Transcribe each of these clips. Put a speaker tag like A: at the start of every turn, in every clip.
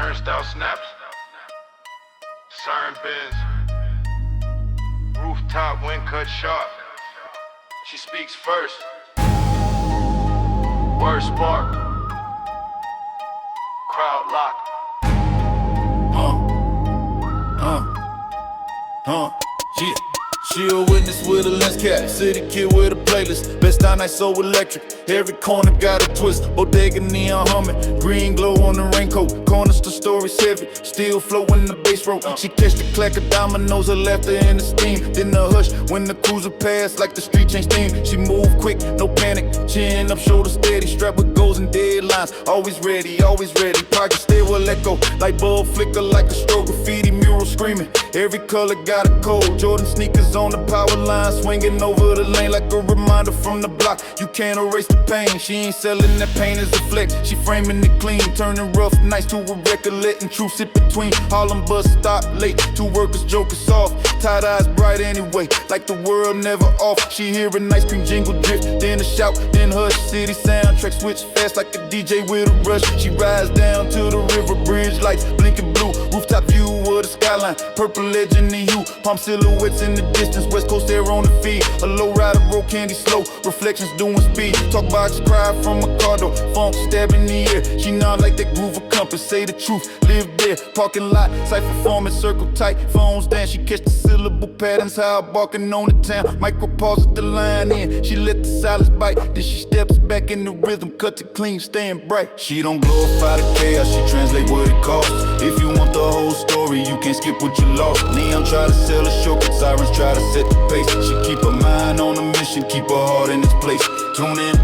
A: Turnstile snaps, siren bends, rooftop wind cut sharp. She speaks first, word spark, crowd lock.
B: Yeah. She a witness with a lens cap, city kid with a playlist. Best all night so electric, every corner got a twist. Bodega neon humming, green glow on the raincoat. Corners the story's heavy, still flowing the bass road. She catch the clack of dominoes, her laughter in the steam. Then the hush when the cruiser pass like the street changed theme. She move quick, no panic, chin up, shoulder steady. Strapped with goals and deadlines, always ready, always ready. Pocket still will echo, like bulb flicker, like a stroke. Graffiti mural screaming, every color got a code. Jordan sneakers on the power line, swinging over the lane like a reminder from the block. You can't erase the pain. She ain't selling that pain as a flex. She framing it clean, turning rough nights to a record, letting truth sit between. Harlem bus stop late, two workers joking soft. Tied eyes bright anyway, like the world never off. She hearing ice cream jingle drift, then a shout, then hush. City soundtrack switch fast like a DJ with a rush. She rides down to the river, bridge lights blinking blue. Rooftop view of the skyline, purple legend in hue. Palm silhouettes in the distance, west coast air on the feed. A low rider roll candy slow, reflections doing speed. Talk box cry from a car door, funk stab in the air. She nod like that groove of compass, say the truth, live there. Parking lot, cypher forming, circle tight, phones down. She catch the syllable patterns, how barking on the town. Micro pause at the line in, she let the silence bite. Then she steps back in the rhythm, cut it clean, staying bright. She don't glorify the chaos, she translate what it costs. If you want the whole story, you can't skip what you lost. Neon try to sell a show, sirens try to set the pace. She keep her mind on the mission, keep her heart in its place. Tune in,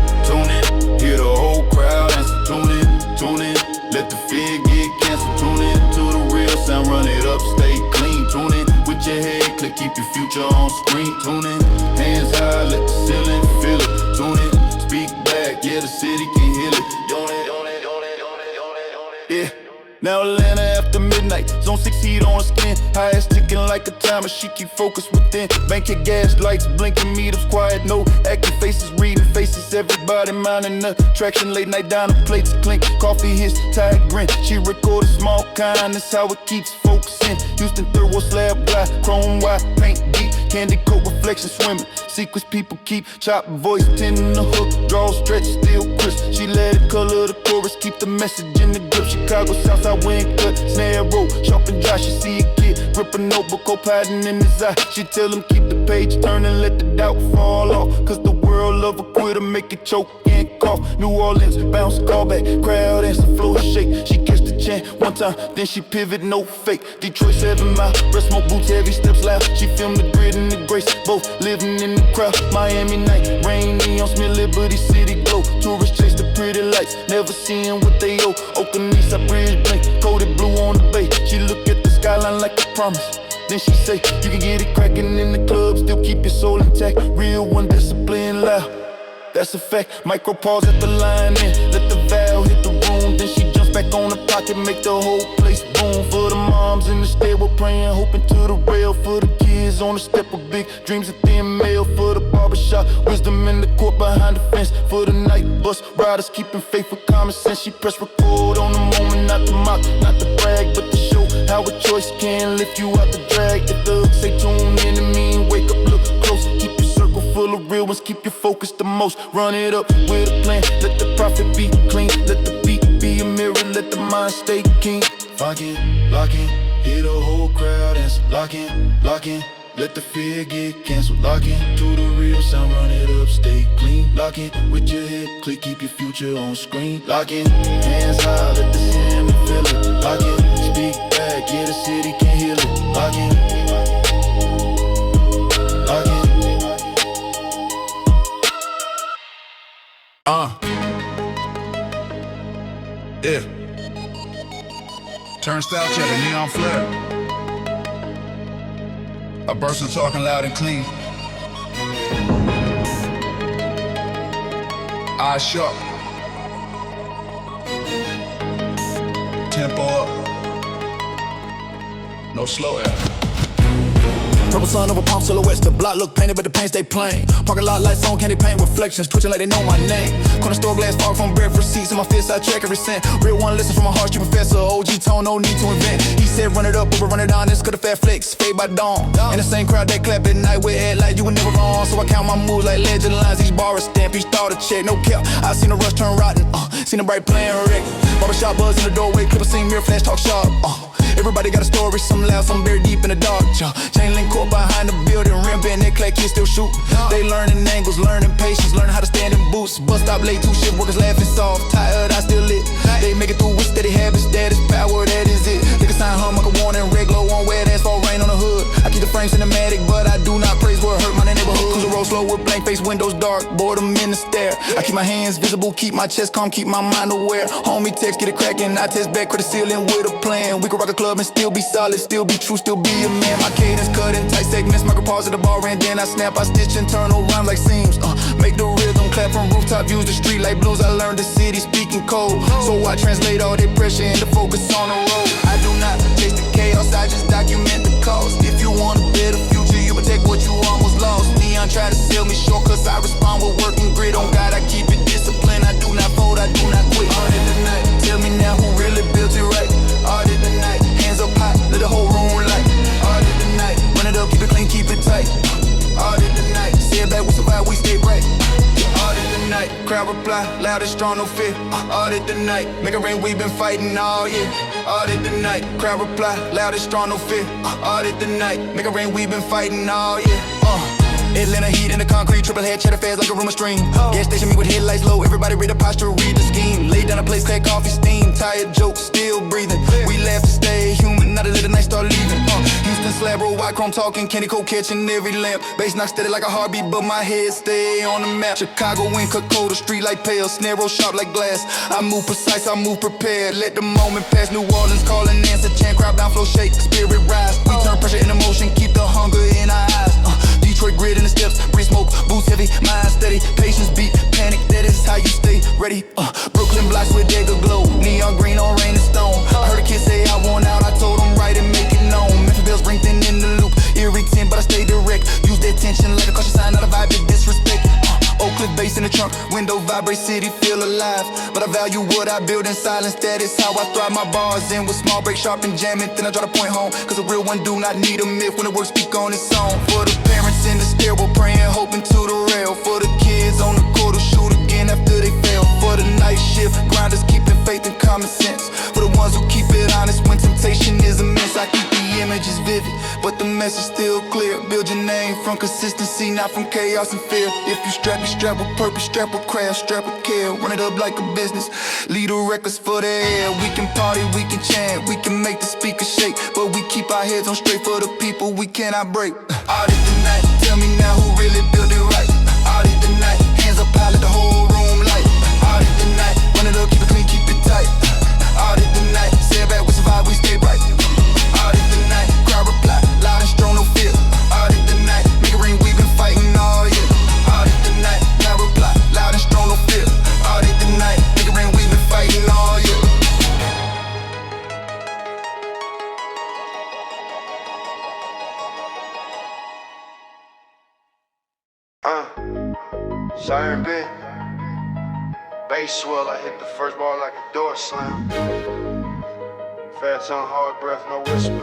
B: hear the whole crowd answer. Tune in, let the fear get canceled. Tune in to the real sound, run it up, stay clean. Tune in with your head clear, keep your future on screen. Tune in, hands high, let the ceiling feel it. Tune in, speak back, yeah, the city can heal it. Yeah. Now Atlanta after midnight, zone 6 heat on her skin. Highest ticking like a timer, she keep focused within. Bank your gas lights, blinking meters, quiet, no acting faces, reading faces. Everybody minding the traction, late night down the plates clink. Coffee hits, tired grin. She recorded small kind, that's how it keeps focusing. Houston third wall slab glass, chrome white, paint deep. Candy coat reflection swimming. Sequence people keep chop voice, tending the hook, draw stretch, still crisp. She let it color the chorus, keep the message in the grip. Chicago Southside wind cut, snare roll, sharp and dry. She see a kid, grip a notebook, co-padding in his eye. She tell him keep the page turning, let the doubt fall off. Cause the world love a quitter, make it choke and cough. New Orleans, bounce, call back, crowd answer, floor shake. She catch the chant one time, then she pivot, no fake. Detroit 7 mile, breast smoke boots, heavy steps loud. She filmed the grid and the grace, both living in the crowd. Miami night, rain, neon, smell Liberty City glow. Tourists chase the pretty lights, never seeing what they owe. Oakland Eastside Bridge blink, coated blue on the bay. She look at the skyline like a promise. Then she say, you can get it crackin' in the club, still keep your soul intact. Real one, discipline loud, that's a fact. Micro pause at the line in, let the valve hit the room. Then she jumps back on the pocket, make the whole place boom. For the moms in the stairwell praying, hoping to the rail. For the kids on the step with big dreams of thin mail. For the barbershop, wisdom in the court behind the fence. For the night bus riders, keeping faith with common sense. She press record on the moment, not to mock, not to brag, but to show how a choice can lift you out the drag. If the hook say tune in to me, wake up, look close. Keep your circle full of real ones, keep your focus the most. Run it up with a plan, let the profit be clean. Let the beat be a mirror, let the mind stay keen. Lock in, hear the whole crowd answer. Lock in, let the fear get canceled. Lock in to the real sound, run it up, stay clean. Lock in with your head clear, keep your future on screen. Lock in, hands high, let the ceiling feel it. Lock in, speak back, yeah, the city can heal it. Lock in,
C: yeah. Turnstile checker, neon flare. A person talking loud and clean. Eyes sharp. Tempo up. No slow air.
B: Purple sun over palm silhouettes. The block look painted, but the paint stay plain. Parking lot lights on, candy paint reflections, twitching like they know my name. Corner store glass far from breakfast seats. In my fist, I check every cent. Real one, listen from a heart, street professor. OG tone, no need to invent. He said run it up, over run it down. This could have fat flex, fade by dawn. In the same crowd that clap at night with head like you were never wrong. So I count my moves like legend lines. Each bar a stamp, each thought a check, no cap. I seen the rush turn rotten. Seen the bright playing wreck. Barbershop buzz in the doorway, clip a scene, mirror flash, talk sharp. Everybody got a story, some loud, some buried deep in the dark. Chain link court behind the building, rim band, that clay kids still shoot. They learning angles, learning patience, learning how to stand in boots. Bus stop late, two shift workers laughing soft, tired, I still lit. They make it through with steady habits, that is power, that is it. Nigga sign hum like a warning, red glow on wet asphalt, rain on the hood. I keep the frame cinematic, but I do not praise what hurt my neighborhood. Cruise a road slow with blank face, windows dark, boredom in the stare. I keep my hands visible, keep my chest calm, keep my mind aware. Homie text, get it cracking, I test back, credit ceiling with a plan. We could rock a club and still be solid, still be true, still be a man. My cadence cut in tight segments, micro pause at the bar, and then I snap, I stitch internal rhymes like seams. Make the rhythm clap from rooftop, use the street like blues. I learned the city speaking code, so I translate all that pressure into focus on the road. I do not chase the chaos, I just document the cost. If you want a better future, you protect what you almost lost. Neon try to sell me short, cause I respond with work and grit. On God, I keep it disciplined, I do not fold, I do not quit. Art of the night, tell me now who really built it right. Art of the night, hands up high, let the whole room light. Art of the night, run it up, keep it clean, keep it tight. Art of the night, say it back, we survive, we stay bright. Art of the night, crowd reply, loud and strong, no fear. Art of the night, make it rain, we been fighting all year. Art of the night, crowd reply, loud and strong, no fear. Art of the night, make it rain, we been fighting all year. Atlanta heat in the concrete, triple head, cheddar fast like a rumor stream. Gas station me with headlights low, everybody read the posture, read the scheme. Lay down a place, crack coffee, steam, tired jokes, still breathing. We laugh to stay human, not to let the night start leaving. Houston slab roll, white chrome talking, candy coat catching every lamp. Bass knock steady like a heartbeat, but my head stay on the map. Chicago wind cut cold, the street like pale, snare roll sharp like glass. I move precise, I move prepared, let the moment pass. New Orleans calling, answer, chant, crowd down, flow shake, spirit rise. We turn pressure into motion, keep the hunger in our eyes. Detroit grid in the steps, breathe smoke, boots heavy, mind steady, patience beat, panic, that is how you stay ready. Brooklyn blocks with dagger glow, neon green on rain and stone. I heard a kid say I want out, I told him right and make it known. Memphis bells ring thin in the loop, eerie 10, but I stay direct. Use that tension like a caution sign, not a vibe that disrespect. Oak cliff bass in the trunk, window vibrate, city feel alive. But I value what I build in silence, that is how I thrive. My bars in with small break, sharp and jamming, then I draw the point home. Cause a real one do not need a myth when the words speak on its own. For the parents in the stairwell, praying, hoping to the rail. For the kids on the court who shoot again after they fail. For the night shift, grinders keeping faith and common sense. For the ones who keep it honest when temptation is immense. I keep the images vivid, but the message still clear. Build your name from consistency, not from chaos and fear. If you strap, you strap with purpose, strap with craft, strap with care. Run it up like a business, lead the records for the air. We can party, we can chant, we can make the speakers shake, but we keep our heads on straight for the people we cannot break. Art of the night, tell me now who really built it right. Art of the night, hands up high, let the whole room light. Art of the night, run it up, keep it clean, keep it tight. Art of the night, say it back, we survive, we stay bright. Art of the night, crowd reply, loud and strong, no fear. Art of the night, make it rain, we been fighting all year. Art of the night, crowd reply, loud and strong, no fear. Art of the night, make it rain, we been fighting all year.
A: Siren bit, bass swell, I hit the first bar like a door slam. Fat tongue, hard breath, no whisper.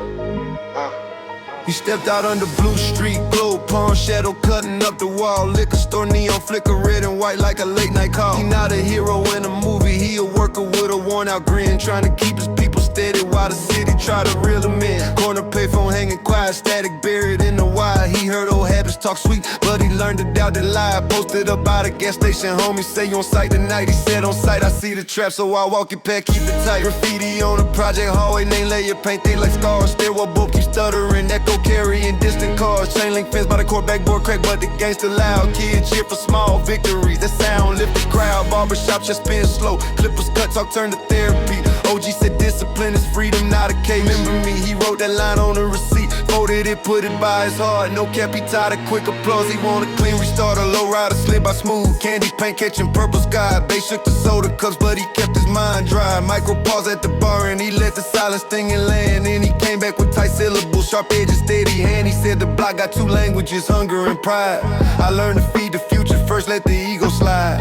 D: He stepped out under Blue Street, glow, palm shadow cutting up the wall. Liquor store neon flicker red and white like a late night call. He not a hero in a movie, he a worker with a worn out grin, trying to keep his people steady while the city try to reel him in. Corner payphone hanging quiet, static buried in the wire. He heard old habits talk sweet, but he learned to doubt the lie. Posted up by the gas station, homie say you on site tonight. He said on site, I see the trap, so I walk your path, keep it tight. Graffiti on the project hallway, name layer, paint they like scars. Stairwell book keep stuttering, echo carrying distant cars. Chain link fence by the court, backboard crack, but the gangsta loud. Kids cheer for small victories, that sound lift the crowd. Barbershop just spin slow, clippers cut, talk turn to therapy. OG said discipline is freedom, not a cage. Remember me, he wrote that line on the receipt, folded it, put it by his heart. No cap, he tied a quick applause. He want a clean restart, a low rider slid by smooth. Candy paint catching purple sky. Bass shook the soda cups, but he kept his mind dry. Micro pause at the bar and he let the silence sting and land. Then he came back with tight syllables, sharp edges, steady hand. He said the block got two languages, hunger and pride. I learned to feed the future first, let the ego slide.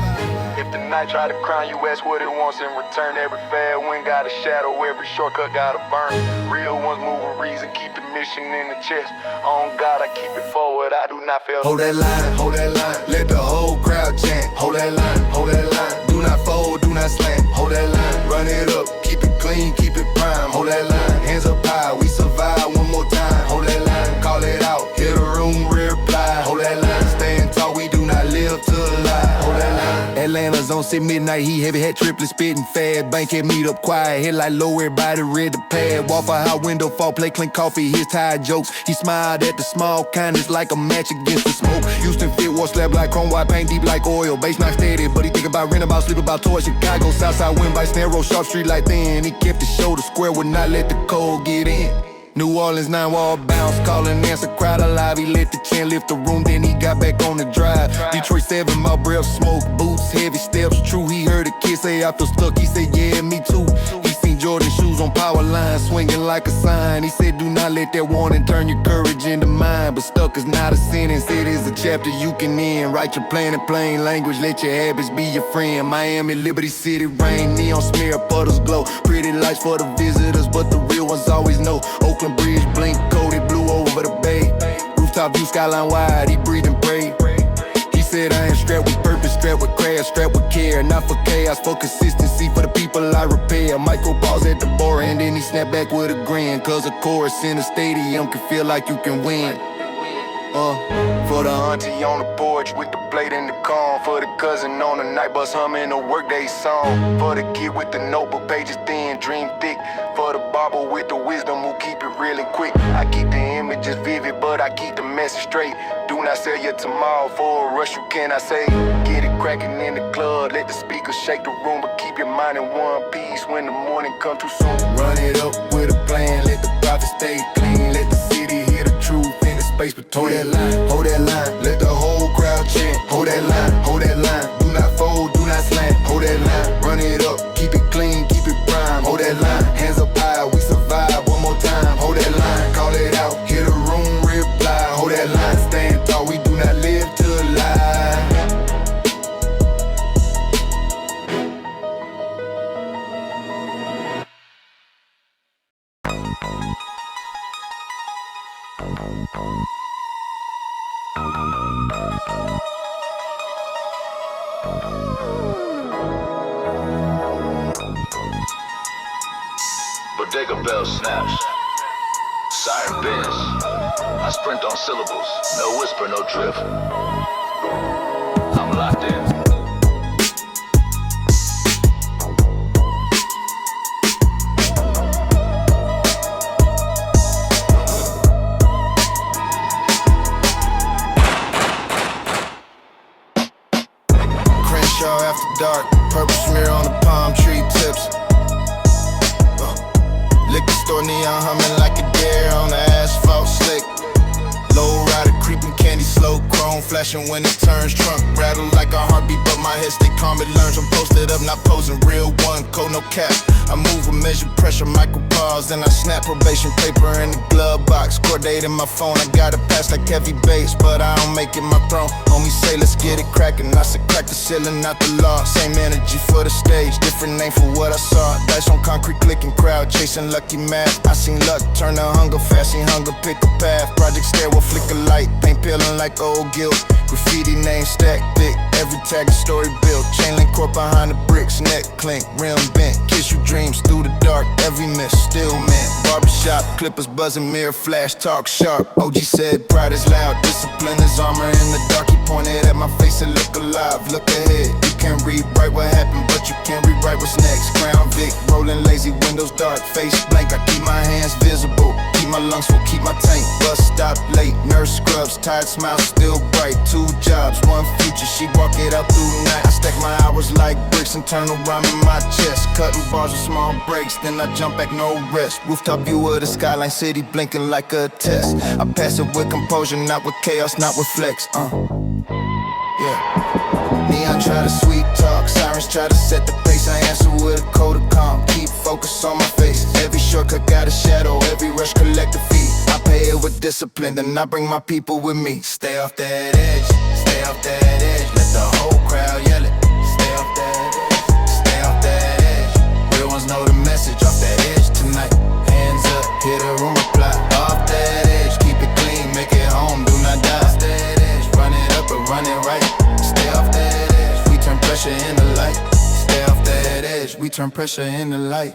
D: If the night try to crown you, ask what it wants in return. Every fair wind got a shadow, every shortcut got a burn. Real ones move with reason, keep the mission in the chest. On God, I keep it forward, I do not fail. Hold that line, let the whole crowd chant. Hold that line, do not fold, do not slant. Hold that line, run it up, keep it clean, keep it prime. Hold that line, hands up high, we survive one more time. Hold that line, call it out, hit a room, reply. Hold that line, stand tall, we do not live to lie. Hold that line. Atlanta's on sit midnight, he heavy hat triplet spitting fast. Bankhead meet up quiet, hit like low, everybody read the pad. Walk for high window, fall play, clink coffee, his tired jokes. He smiled at the small kindness like a match against the smoke. Houston fit, wash slab like chrome, white paint deep like oil. Bass not steady, but he think about rent, about sleep, about toys. Chicago, Southside wind bites, narrow, sharp street like thin. He kept his shoulder square, would not let the cold get in. New Orleans, 9-wall bounce, calling answer, crowd alive. He let the chain lift the room, then he got back on the drive. Detroit 7, my breath, smoke, boots, heavy steps. True, he heard a kid say I feel stuck. He said, yeah, me too. He seen Jordan shoes on power lines, swinging like a sign. He said, do not let that warning turn your courage into mine. But stuck is not a sentence, it is a chapter you can end. Write your plan in plain language, let your habits be your friend. Miami, Liberty City, rain, neon smear, puddles glow. Pretty lights for the visitors, but the real ones always know. Oakland Bridge, blink, coated, blue over the bay. Rooftop view, skyline wide, he breathe and pray. He said I ain't strapped with purpose, strapped with craft, strapped with care. Not for chaos, for consistency, for the people I repair. Micro pause at the bar and then he snapped back with a grin. Cause a chorus in a stadium can feel like you can win. For the auntie on the porch with the plate in the calm. For the cousin on the night bus humming a workday song. For the kid with the notebook pages thin, dream thick. For the barber with the wisdom who keep it real and quick. I keep the images vivid, but I keep the message straight. Do not sell your tomorrow for a rush, you cannot say. Get it cracking in the club, let the speakers shake the room. But keep your mind in one piece when the morning comes too soon. Run it up with a plan, let the profit stay clean. Let the city hear the truth in the space between. Hold that line, let the whole crowd chant. Hold that line, do not fold, do not slant. Hold that line, run it up, keep it clean, keep it prime. Hold that line, hands up high, we survive one more time. Hold that line, call it out, hit a room, reply. Hold that line, stand tall, we do not live to lie.
E: Bodega bell snaps, siren bends. I sprint on syllables, no whisper, no drift. I'm locked in.
D: Crenshaw after dark, purple smear on the palm tree tips. Liquor store neon humming like a deer on the asphalt slick. Low rider creeping candy slow, chrome flashing when it turns. Trunk rattle like a heartbeat, but my head stay calm. It learns I'm posted up, not posing. Real one, code no cap. I move with measured pressure, micro pause, then I snap probation paper in the glove box. Cordate in my phone, I got it pass like heavy bass, but I don't make it my throne. Homie say let's get it crackin'. I said crack the ceiling, not the law. Same energy for the stage, different name for what I saw. Dice on concrete, clicking crowd, chasing lucky math. I seen luck turn to hunger, fast seen hunger pick a path. Project stairwell flicker light, paint peeling like old guilt. Graffiti name stacked thick, every tag a story built. Chain link cord behind the bricks, neck clink, rim bent. Kiss you dreams through the dark, every miss still meant. Barbershop, clippers buzzing, mirror flash, talk sharp. OG said pride is loud, discipline is armor in the dark. He pointed at my face and look alive, look ahead. You can rewrite what happened, but you can't rewrite what's next. Crown Vic, rolling lazy, windows dark, face blank. I keep my hands visible, keep my lungs full, keep my tank. Bus stop late, nerve
B: her scrubs, tired smile still bright. 2 jobs, 1 future, she walk it out through night. I stack my hours like bricks, internal rhyme in my chest. Cutting bars with small breaks, then I jump back, no rest. Rooftop view of the skyline, city blinking like a test. I pass it with composure, not with chaos, not with flex. Yeah. Neon try to sweet talk, sirens try to set the pace. I answer with a code of calm, keep focus on my face. Every shortcut got a shadow, every rush collect a fee. I pay it with discipline, then I bring my people with me. Stay off that edge, stay off that edge. Let the whole crowd yell it. Stay off that edge, stay off that edge. Real ones know the message, off that edge tonight. Hands up, hear the room reply. Off that edge, keep it clean, make it home, do not die. Off that edge, run it up or run it right. Stay off that edge, we turn pressure into light. Stay off that edge, we turn pressure into light.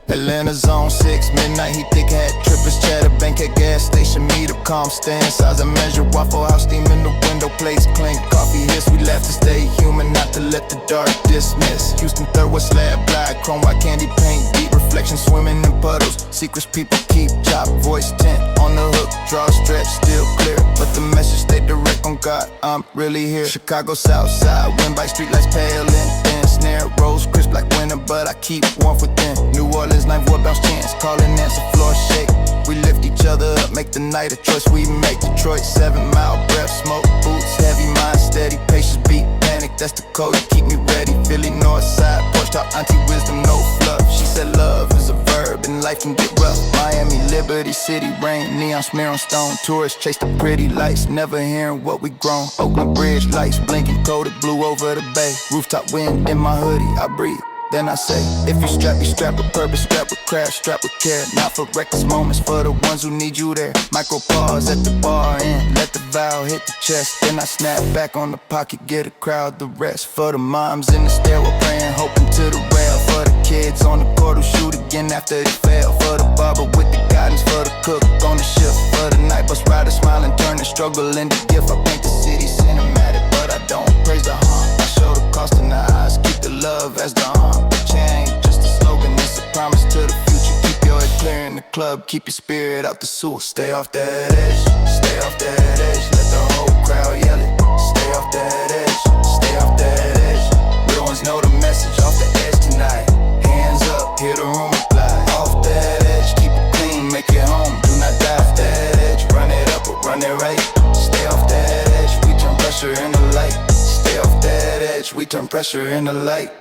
B: Atlanta zone 6, midnight, he thick hat trippers, chatter, bank at gas station, meet up, calm, stand, size and measure, Waffle House, steam in the window, plates clink, coffee hiss, we laugh to stay human, not to let the dark dismiss. Houston 3rd, West Slab, black, chrome, white candy paint, deep reflection, swimming in puddles, secrets people keep, chop, voice tint, on the hook, draw, stretch, still clear, but the message stay direct on God, I'm really here. Chicago South Side, wind by streetlights pale and thin, snare, rose, crisp like winter, but I keep warmth within. New Orleans, night boy bounce chance, calling Nancy, floor shake. We lift each other up, make the night a choice we make. Detroit, 7 mile breath, smoke, boots, heavy mind, steady, patience, beat, panic, that's the code to keep me ready. Philly North Side, porch top, auntie wisdom, no fluff. She said love is a verb and life can get rough. Miami, Liberty City, rain, neon smear on stone. Tourists chase the pretty lights, never hearing what we grown. Oakland Bridge lights, blinking, coded blue over the bay. Rooftop wind in my hoodie, I breathe. Then I say, if you strap with purpose, strap with craft, strap with care. Not for reckless moments, for the ones who need you there. Micro pause at the bar and let the valve hit the chest. Then I snap back on the pocket, get a crowd the rest. For the moms in the stairwell praying, hoping to the rail. For the kids on the court who shoot again after they fail. For the barber with the guidance, for the cook on the shift. For the night bus rider smiling, turning struggle into gift. I paint the city cinematic, but I don't praise the harm. I show the cost in the eyes, keep the love as the harm. Change, just a slogan, it's a promise to the future. Keep your head clear in the club, keep your spirit out the sewer. Stay off that edge, stay off that edge. Let the whole crowd yell it. Stay off that edge, stay off that edge. Real ones know the message, off the edge tonight. Hands up, hear the room reply. Off that edge, keep it clean, make it home, do not die. Off that edge, run it up or run it right. Stay off that edge, we turn pressure into light. Stay off that edge, we turn pressure into light.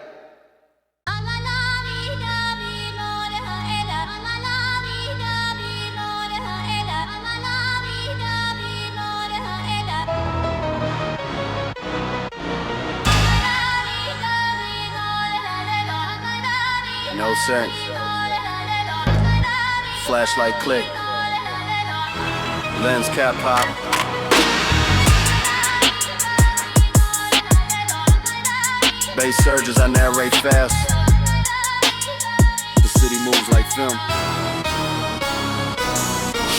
F: No sense. Flashlight click. Lens cap pop. Bass surges, I narrate fast. The city moves like film.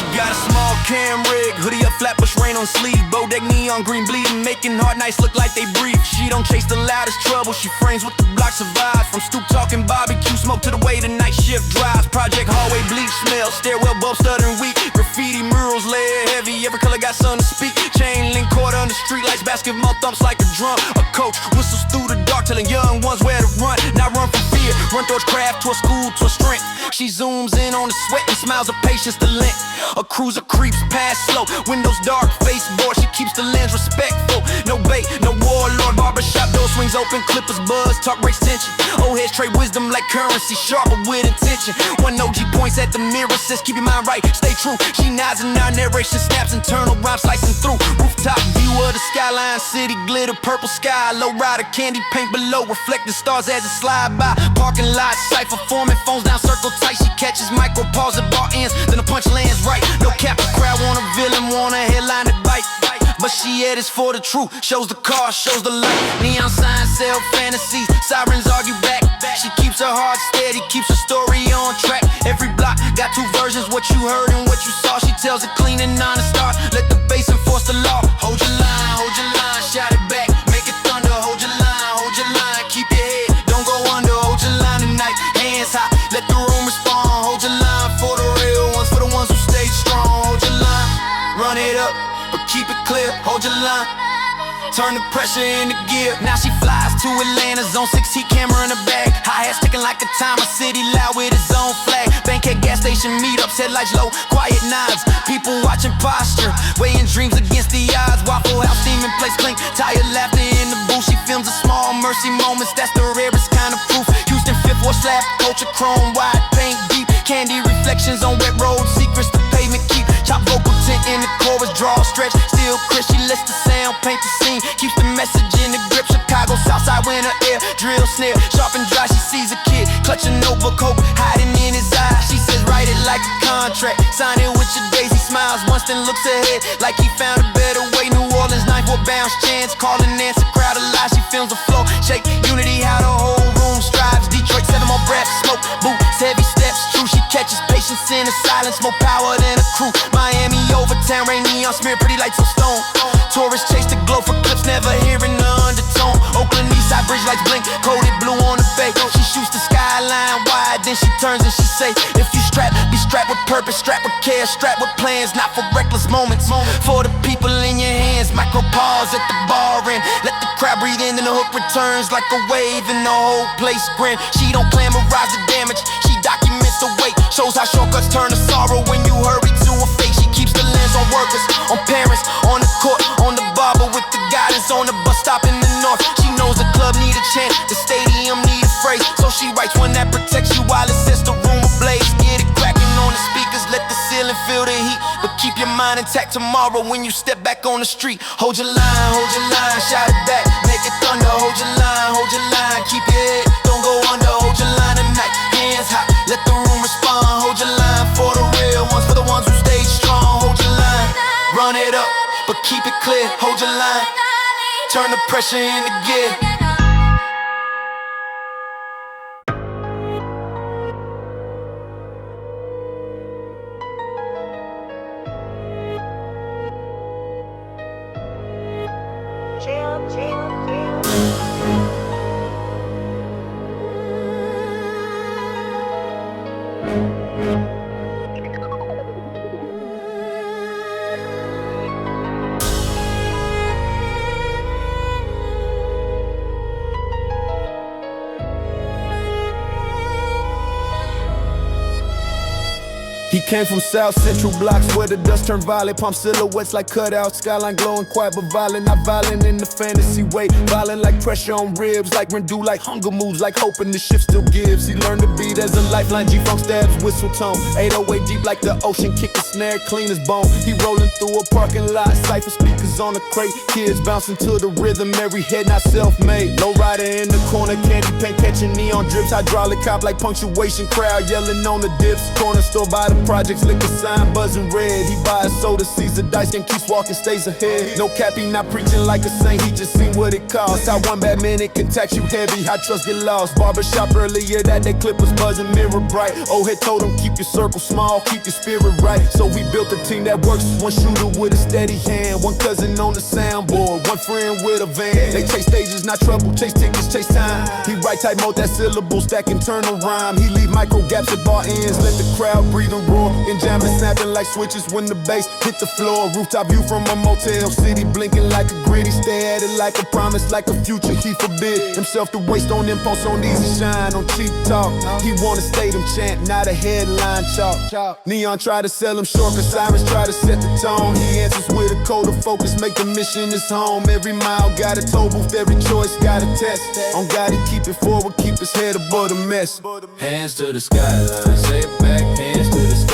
B: Got a small cam rig, hoodie up flat, bush rain on sleeve. Bodeck neon green bleeding, making hard nights look like they breathe. She don't chase the loudest trouble, she frames what the block survives. From stoop talking barbecue smoke to the way the night shift drives. Project hallway bleach smell, stairwell bulb stuttering weak. Graffiti murals layer heavy, every color got something to speak. Chain link cord under street lights, basketball thumps like a drum. A coach whistles through the dark, telling young ones where to run. Not run from fear, run towards craft, to a school, to a strength. She zooms in on the sweat and smiles of patience to lint. A cruiser creeps past slow, windows dark, face bored. She keeps the lens respectful. No bait, no warlord, barbershop door swings open, clippers buzz, talk breaks tension. Old heads trade wisdom like currency, sharper with intention. One OG points at the mirror, says keep your mind right, stay true. She nods and our narration snaps, internal rhyme slicing through. Rooftop view of the skyline, city glitter, purple sky. Low rider, candy paint below, reflecting stars as it slide by. Parking lot, cipher forming, phones down, circle tight. She catches micro pause at bar ends, then the punch lands right. No cap, the crowd want a villain, want a headline that bite. But she edits for the truth, shows the car, shows the light. Neon signs sell fantasies, sirens argue back. She keeps her heart steady, keeps her story on track. Every block got two versions, what you heard and what you saw. She tells it clean and honest start, let the bass enforce the law. Hold your line, shout it back, make it thunder. Hold your line, keep your head, don't go under. Hold your line tonight, hands high, let the room respond. Hold your line for the real ones, for the ones who stay strong. Hold your line, run it up,
G: hold your line. Turn the pressure into gear. Now she flies to Atlanta, zone 6 heat camera in the bag. Hi-hats ticking like a timer, city loud with its own flag. Bankhead gas station meetups, headlights low, quiet nods. People watching posture, weighing dreams against the odds. Waffle House steaming place clink, tired laughter in the booth. She films a small mercy moments, that's the rarest kind of proof. Houston fifth wall slab, culture chrome, wide paint deep. Candy reflections on wet roads, secrets the pavement keep. Chop vocal tint in the chorus, draw stretch. Still Chris, she lets the sound paint the scene. Keeps the message in the grip. Chicago, Southside, winter air, drill snare, sharp and dry. She sees a kid clutching notebook, hope hiding in his eyes. She says, write it like a contract, sign it with your days. He smiles once, then looks ahead like he found a better way. New Orleans, 9-4 bounce, chance, calling answer, crowd alive. She feels the flow, shake unity, how the whole room strives. Detroit, 7 more breaths, smoke, boots, heavy steps. True, she catches patience in the silence, more power than a crew. Miami, Overtown, rain neon, smear pretty lights on stone. Tourists chase the glow for clips, never hearing the undertone. Oakland Eastside bridge lights blink, coated blue on the bay. She shoots the skyline wide, then she turns and she say, if you strap, be strapped with purpose, strapped with care, strapped with plans, not for reckless moments. For the people in your hands, micro pause at the bar and let the crowd breathe in, then the hook returns like a wave and the whole place grin. She don't glamorize the damage, she documents the weight, shows how shortcuts turn to sorrow when you hurry to a fate. She keeps the lens on workers, on parents, on the court, on the barber with the guidance on the bus stop in the north. She knows the club need a chant, the stadium need a phrase, so she writes one that protects you while it sets the room ablaze. Get it cracking on the speakers, let the ceiling feel the heat, but keep your mind intact tomorrow when you step back on the street. Hold your line, shout it back, make it thunder. Hold your line, keep your head, don't go under. Hold your line tonight, hands high, let the room respond. Hold your line for the real ones, for the ones who stay strong. Hold your line, run it up, but keep it clear. Hold your line, turn the pressure into gear.
B: He came from South Central blocks where the dust turned violet. Palm silhouettes like cutouts, skyline glowing quiet but violent. Not violent in the fantasy way, violent like pressure on ribs, like Rendu, like hunger moves, like hoping the ship still gives. He learned to beat as a lifeline, G-Funk stabs, whistle tone. 808 deep like the ocean, kick the snare, clean as bone. He rolling through a parking lot, cypher speakers on a crate. Kids bouncing to the rhythm, every head not self-made. Low rider in the corner, candy paint catching neon drips. Hydraulic cop like punctuation, crowd yelling on the dips. Corner store by the projects, liquor sign buzzing red. He buys soda, sees the dice, and keeps walking, stays ahead. No cap, he not preaching like a saint, he just seen what it costs. How one bad minute can tax you heavy, how trust get lost. Barbershop earlier that day, clip was buzzing, mirror bright. Old head told him keep your circle small, keep your spirit right. So we built a team that works, one shooter with a steady hand, one cousin on the soundboard, one friend with a van. They chase stages, not trouble, chase tickets, chase time. He write type mode, that syllable stack internal rhyme. He leave micro gaps at bar ends, let the crowd breathe and roar. And jamming, snapping like switches when the bass hit the floor. Rooftop view from a motel city, blinking like a gritty. Stay at it like a promise, like a future. He forbid himself to waste on impulse, on easy shine, on cheap talk. He wanna stadium chant, not a headline chalk. Neon try to sell him short, cause sirens try to set the tone. He answers with a code of focus, make the mission his home. Every mile got a toll booth, every choice got a test. On God, he keep it forward, keep his head above the mess.
H: Hands to the skyline, say it back, hands to the skyline.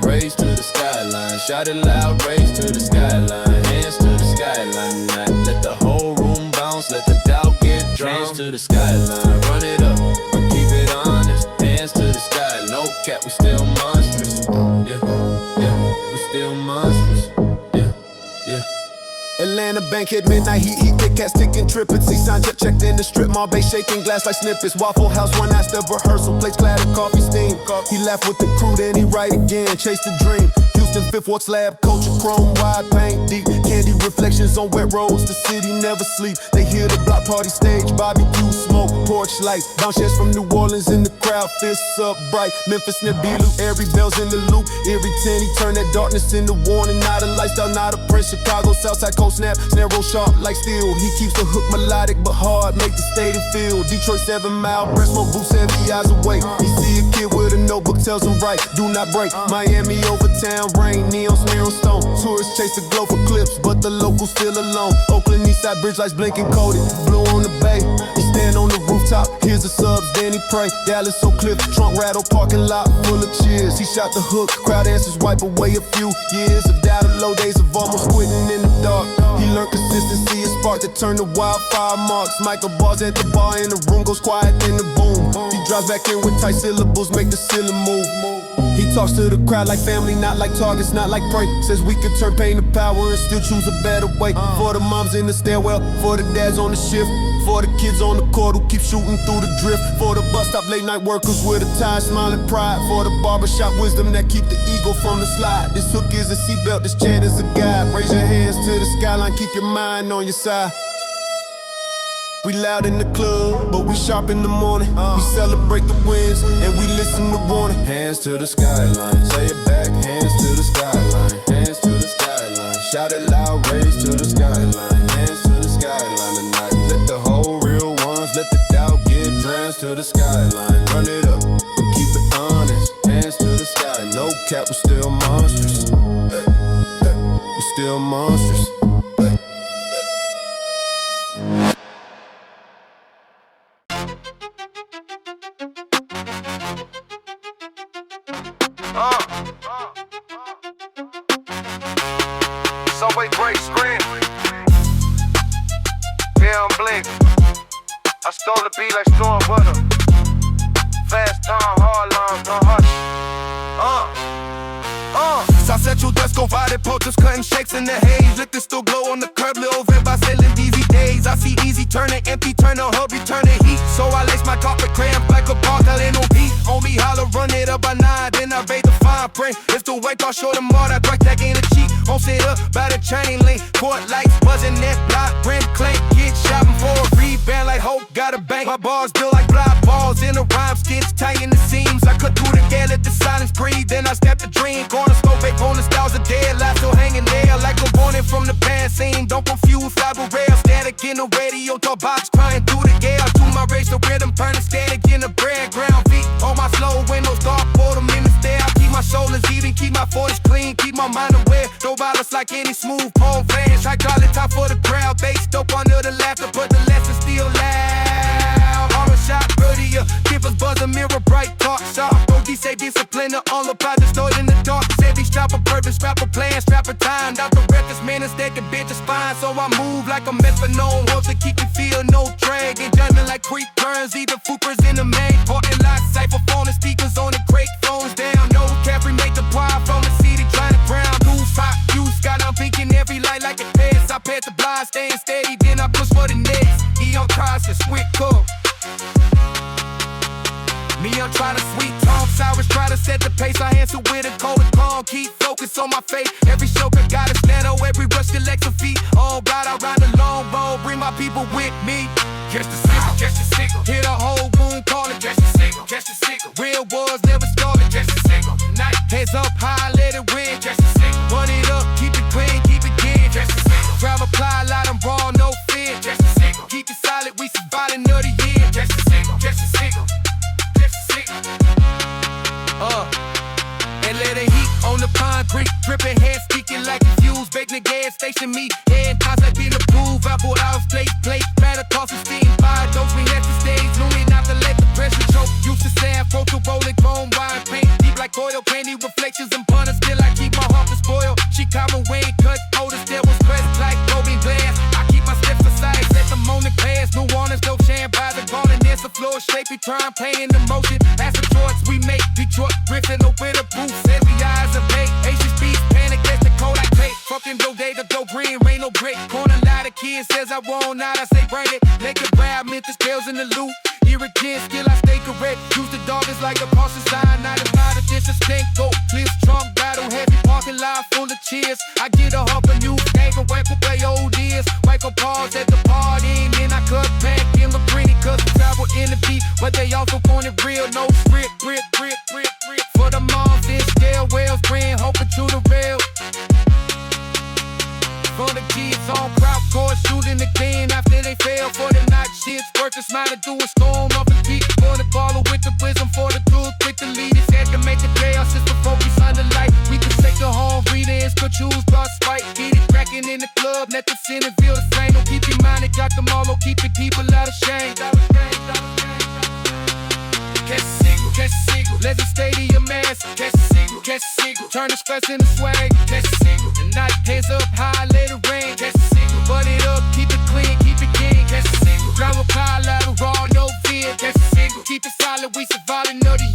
H: Raise to the skyline, shout it loud, raise to the skyline. Hands to the skyline, let the whole room bounce, let the doubt get drowned. Hands to the skyline, run it up, but keep it honest. Hands to the sky, no cap, we still monsters. Yeah, we still monsters.
B: Atlanta bank at midnight, heat thick cats ticking triplets. He signed checked in the strip mall, bay shaking glass like snippets. Waffle House, one night the rehearsal, plates clattered, coffee steam. He laughed with the crew, then he write again, chase the dream.
D: Houston, Fifth Ward slab, culture, chrome, wide paint, deep candy reflections on wet roads. The city never sleep. They hear the block party stage, barbecue, smoke, porch lights. Bounce checks from New Orleans in the crowd, fists up bright. Memphis, Nibiru, every bell's in the loop. Every 10, he turn that darkness into warning. Not a lifestyle, not a print. Chicago, Southside, cold snap, snare roll sharp like steel. He keeps the hook melodic but hard, make the stadium feel. Detroit 7 Mile, breast smoke boots 70 eyes away. He see a kid with a notebook, tells him right, do not break. Miami over town, rain, neon, smear on stone. Tourists chase the glow for clips, but the locals still alone. Oakland Eastside bridge lights blinking coated, blue on the bay. He stand on the rooftop, here's the subs, then he pray. Dallas Oak Cliff, trunk rattle, parking lot full of cheers. He shot the hook, crowd answers, wipe away a few years of doubt and low days of almost quitting in the dark. He learned consistency, a spark that turned to wildfire marks. Michael bars at the bar and the room goes quiet, then the boom. He drives back in with tight syllables, make the ceiling move. He talks to the crowd like family, not like targets, not like prey. Says we could turn pain to power and still choose a better way. For the moms in the stairwell, for the dads on the shift, for the kids on the court who keep shooting through the drift, for the bus stop late night workers with a tie, smiling pride, for the barbershop wisdom that keep the ego from the slide. This hook is a seatbelt, this chat is a guide. Raise your hands to the skyline, keep your mind on your side. We loud in the club, but we sharp in the morning. We celebrate the wins, and we listen to warning.
H: Hands to the skyline, say it back. Hands to the skyline, hands to the skyline. Shout it loud, raise to the skyline. Hands to the skyline tonight. Let the whole real ones, let the doubt get hands to the skyline. Run it up, keep it honest. Hands to the sky, no cap, we're still monsters. We're still monsters.
A: Subway break screen. Yeah, I'm blink. I stole the beat like storm weather. Fast time, hard lines, no hush.
D: South Central dust go violent, protesters cutting shakes in the haze. Liquor still glow on the curb, little vent by selling easy days. I see easy turning empty, turn the hub, return the heat. So I lace my carpet crayon, black a bar, telling no beat. On me holler, run it up by 9, then I raid the fine print. If the white car show them all, I drag tag in a cheat. Home sit up by the chain link, court lights buzzing, that block, rent clank. Get shopping for a rebound like Hope, got a bank. My bars built like block balls in the rhyme skits, tight in the seams. I cut through the gale, let the silence breathe, then I step the dream. Corner scope, fake rolling styles of dead, life still hanging there like a warning from the band scene. Don't confuse fiber rail, static in the radio, talk box crying through the gale. To my race, the rhythm turning static in the bread ground beat. On my slow windows, dark for the minutes there. I keep my shoulders even, keep my voice clean, keep my mind aware. Throw bottles like any smooth pole fans. Hydraulic top for the crowd, bass dope under the laughter, but the lesson still loud. Horror shot, earlier, give us buzz, a mirror bright, talk sharp. OG say discipline, all about the story in the dark. Say they strap a purpose, strap a plan, strap a time. Out the records, man, instead the bitch is fine. So I move like a metronome, hope to keep you feel no drag. And jamming like creek burns, either Fuppers in the main. Porting lots, cypher phone and speakers on the crate, phones down. No cap, remake the pride from the city, trying to ground. Loose, hot, use, got I'm thinking every light like a pass. I pass the blind, staying steady, then I push for the next. He on cars, a sweet cook. Me, I'm trying to sweet talk, Cyrus try to set the pace. I answer with a cold and calm, keep focus on my faith. Every shoulder got a stand, every rush collects a feet. Oh God, I ride the long road, bring my people with me. Catch the signal, catch the signal. Hear the whole room calling, catch the signal, catch the signal. Real wars never stalling, catch the signal. Night, heads up high, let it ring, catch the signal. Run it up, keep it clean, keep it clean, catch the signal. Grab a ply, light them raw, no fear, catch the signal. Keep it solid, we surviving another year, catch the signal, catch the signal. And let it heat on the concrete, dripping head speaking like a fuse, baking the gas station meat. Head toss like being approved, apple house, plate, batter toss and steam. Fire dose, we had to stage, knew me not to let the pressure choke. Used to say afro to rolling chrome wine paint, deep like oil, candy reflections and punters. Still I keep my heart to spoil. Chicago way cut, odors that was pressed like broken glass. I keep my steps aside, set them on the class. New Orleans, dope sham by the garden, there's the floor shape, we try and play in the motion. That's the choice we make, Detroit, Griffin, no bitter boots. Every eyes are baked, Asian speed, panic, that's the code I take. Fucking dough day, the dough green, rain no break. Corner lot of kids says I won't, not I say bring it. Naked rap, Memphis, girls in the loop. Irritant, still I stay correct. Use the dog, it's like a parcel sign, not a lot of this.
I: Mrs. Tanko, clear strong battle, heavy parking lot full of cheers. I get a hug a new gang and whack up play old ears. Wake up pause at the party, and then I cut back in the pretty cause we travel in the beat. But they also pointed real, no script, grip. For the moms, this scale, Wells, brand, hoping to the rail. For the kids on crowd course, shooting again after they fail. For the night shits, work is mine to do a storm up and peak. For the baller with the wisdom, for the truth with the leaders. Had to make the chaos just before we sign the light. We could take the home readers, could choose blood spike. Get it cracking in the club, let the sin and feel the same. Don't keep your mind, it got them all, don't keep it people out of shame. Catch a single, Legend Stadium ass. Catch a single, turn the stress into swag. Catch a single, the night hands up high, let it rain. Catch a single, butt it up, keep it clean, keep it clean. Catch a single, drive a pile out of raw, no fear. Catch a single, keep it solid, we surviving, know the